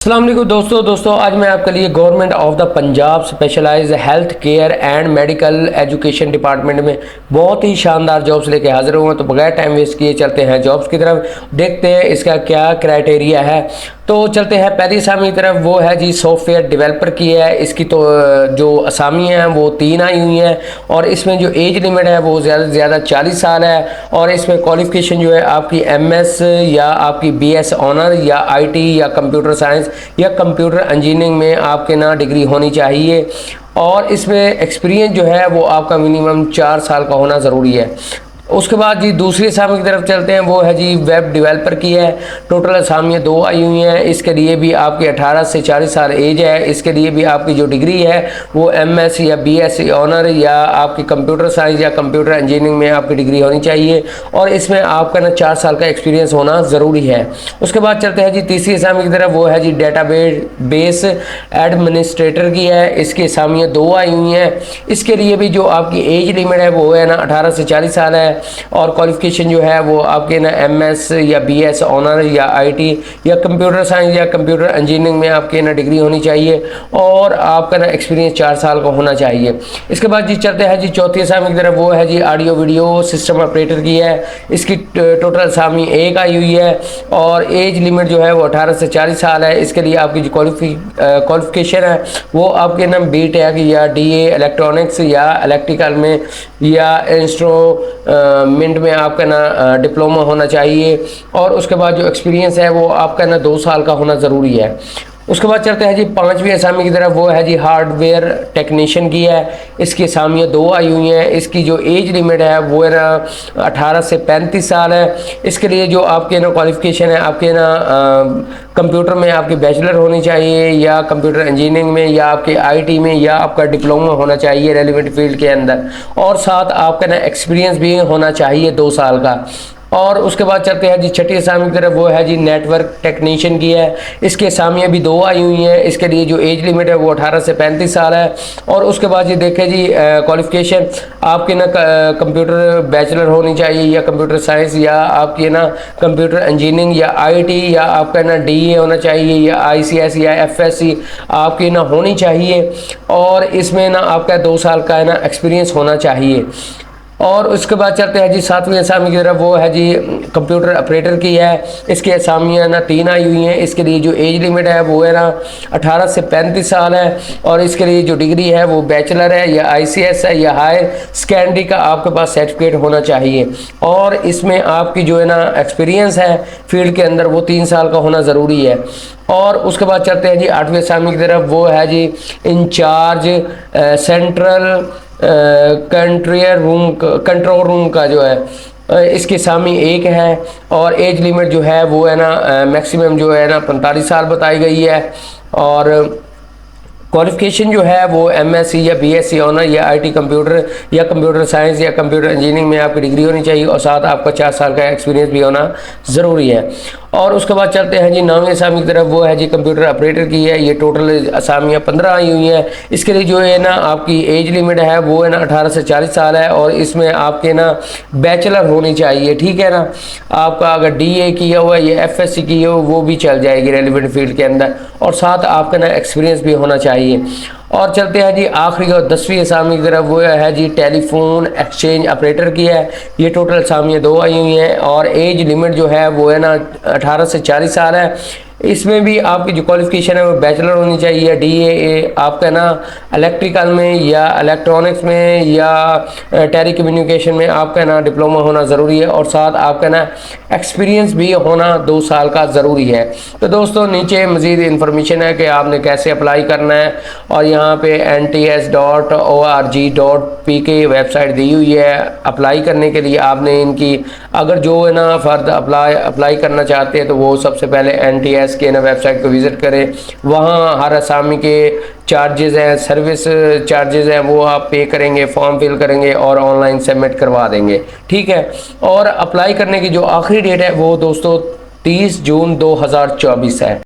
अस्सलाम वालेकुम दोस्तों आज मैं आपके लिए government of the Punjab specialised health care and medical education department में बहुत ही शानदार जॉब्स लेके हाजिर हुए हैं। तो बगैर टाइम वेस्ट किए चलते हैं जॉब्स की तरफ, देखते हैं इसका क्या क्राइटेरिया है। तो चलते हैं पहली असामी की तरफ, वो है जी सॉफ्टवेयर डेवलपर की है। इसकी तो जो असामी हैं वो 3 आई हुई हैं और इसमें जो एज लिमिट है वो ज़्यादा से ज़्यादा 40 साल है और इसमें क्वालिफिकेशन जो है आपकी MS या आपकी BS ऑनर या IT या कंप्यूटर साइंस या कंप्यूटर इंजीनियरिंग में आपके ना डिग्री होनी चाहिए और इसमें एक्सपीरियंस जो है वो आपका मिनिमम 4 साल का होना ज़रूरी है। उसके बाद जी दूसरी असामी की तरफ चलते हैं, वो है जी वेब डेवलपर की है। टोटल असामियाँ 2 आई हुई हैं। इसके लिए भी आपकी 18 से 40 साल एज है। इसके लिए भी आपकी जो डिग्री है वो MS या BS ऑनर या आपकी कंप्यूटर साइंस या कंप्यूटर इंजीनियरिंग में आपकी डिग्री होनी चाहिए और इसमें आपका ना 4 साल का एक्सपीरियंस होना ज़रूरी है। उसके बाद चलते हैं जी तीसरी असामी की तरफ, वो है जी डेटाबेस एडमिनिस्ट्रेटर की है। इसकी असामियाँ 2 आई हुई हैं। इसके लिए भी जो आपकी एज लिमिट है वो है ना 18 से 40 साल है और क्वालिफिकेशन जो है वो आपके ना MS या BS ऑनर या IT या कंप्यूटर साइंस या कंप्यूटर इंजीनियरिंग में आपके ना डिग्री होनी चाहिए और आपका ना एक्सपीरियंस 4 साल का होना चाहिए। इसके बाद जी चलते हैं जी चौथी असामी की तरफ, वो है जी ऑडियो वीडियो सिस्टम ऑपरेटर की है। इसकी टोटल असामी 1 आई हुई है और एज लिमिट जो है वो 18 से 40 साल है। इसके लिए आपकी जो क्वालिफिकेशन है वो आपके ना BTech या DA इलेक्ट्रॉनिक्स या इलेक्ट्रिकल में या इंस्ट्रूमेंट में आपका ना डिप्लोमा होना चाहिए और उसके बाद जो एक्सपीरियंस है वो आपका ना 2 साल का होना ज़रूरी है। उसके बाद चलते हैं जी पांचवी असामी की तरफ, वो है जी हार्डवेयर टेक्नीशियन की है। इसकी असामियाँ 2 आई हुई हैं। इसकी जो एज लिमिट है वो है ना 18 से 35 साल है। इसके लिए जो आपके ना क्वालिफिकेशन है आपके ना कंप्यूटर में आपकी बैचलर होनी चाहिए या कंप्यूटर इंजीनियरिंग में या आपके IT में या आपका डिप्लोमा होना चाहिए रेलिवेंट फील्ड के अंदर और साथ आपका ना एक्सपीरियंस भी होना चाहिए 2 साल का। और उसके बाद चलते हैं जी छठी असामी की तरफ, वो है जी नेटवर्क टेक्नीशियन की है। इसकी असामियाँ भी 2 आई हुई हैं। इसके लिए जो एज लिमिट है वो 18 से 35 साल है और उसके बाद ये देखें जी क्वालिफिकेशन आपके ना कंप्यूटर बैचलर होनी चाहिए या कंप्यूटर साइंस या आपकी ना कंप्यूटर इंजीनियरिंग या IT या आपका ना DA होना चाहिए या ICS या FSC आपकी ना होनी चाहिए और इसमें ना आपका 2 साल का ना एक्सपीरियंस होना चाहिए। और उसके बाद चलते हैं जी सातवीं असामी की तरफ, वो है जी कंप्यूटर ऑपरेटर की है। इसकी असामियाँ ना 3 आई हुई हैं। इसके लिए जो एज लिमिट है वो है ना 18 से 35 साल है और इसके लिए जो डिग्री है वो बैचलर है या ICS है या हायर सेकेंडरी का आपके पास सर्टिफिकेट होना चाहिए और इसमें आपकी जो है ना एक्सपीरियंस है फील्ड के अंदर वो 3 साल का होना ज़रूरी है। और उसके बाद चलते हैं जी आठवीं असामी की तरफ, वो है जी इंचार्ज सेंट्रल कंट्रोल रूम का जो है इसकी असामी 1 है और एज लिमिट जो है वो है ना मैक्सिमम जो है ना 45 साल बताई गई है और क्वालिफिकेशन जो है वो MS या BSc ऑनर या IT कंप्यूटर या कंप्यूटर साइंस या कंप्यूटर इंजीनियरिंग में आपकी डिग्री होनी चाहिए और साथ आपका 4 साल का एक्सपीरियंस भी होना ज़रूरी है। और उसके बाद चलते हैं जी 9वीं असामी की तरफ, वो है जी कंप्यूटर ऑपरेटर की है। ये टोटल असामियाँ 15 आई हुई हैं। इसके लिए जो है ना आपकी एज लिमिट है वो है ना 18 से 40 साल है और इसमें आपके ना बैचलर होनी चाहिए, ठीक है ना। आपका अगर DA किया हुआ या FSC की हो वो भी चल जाएगी रेलिवेंट फील्ड के अंदर और साथ आपका ना एक्सपीरियंस भी होना चाहिए। और चलते हैं जी आखिरी और 10वीं असामी की तरफ, वो है जी टेलीफोन एक्सचेंज ऑपरेटर की है। ये टोटल असामियाँ 2 आई हुई हैं और एज लिमिट जो है वो है ना 18 से 40 साल है। इसमें भी आपकी जो क्वालिफिकेशन है वो बैचलर होनी चाहिए या DA आपका ना इलेक्ट्रिकल में या इलेक्ट्रॉनिक्स में या टेली कम्युनिकेशन में आपका ना डिप्लोमा होना ज़रूरी है और साथ आपका ना एक्सपीरियंस भी होना 2 साल का ज़रूरी है। तो दोस्तों नीचे मज़ीद इन्फॉर्मेशन है कि आपने कैसे अप्लाई करना है और यहाँ पे nts.org.pk वेबसाइट दी हुई है। अप्लाई करने के लिए आपने इनकी अगर जो है ना फ़र्द अप्लाई करना चाहते हैं तो वो सबसे पहले NTS के ना वेबसाइट को विज़िट करें। वहाँ हर असामी के चार्जेस हैं, सर्विस चार्जेस हैं, वो आप पे करेंगे, फॉर्म फिल करेंगे और ऑनलाइन सबमिट करवा देंगे, ठीक है। और अप्लाई करने की जो आखिरी डेट है वो दोस्तों 30 जून 2024 है।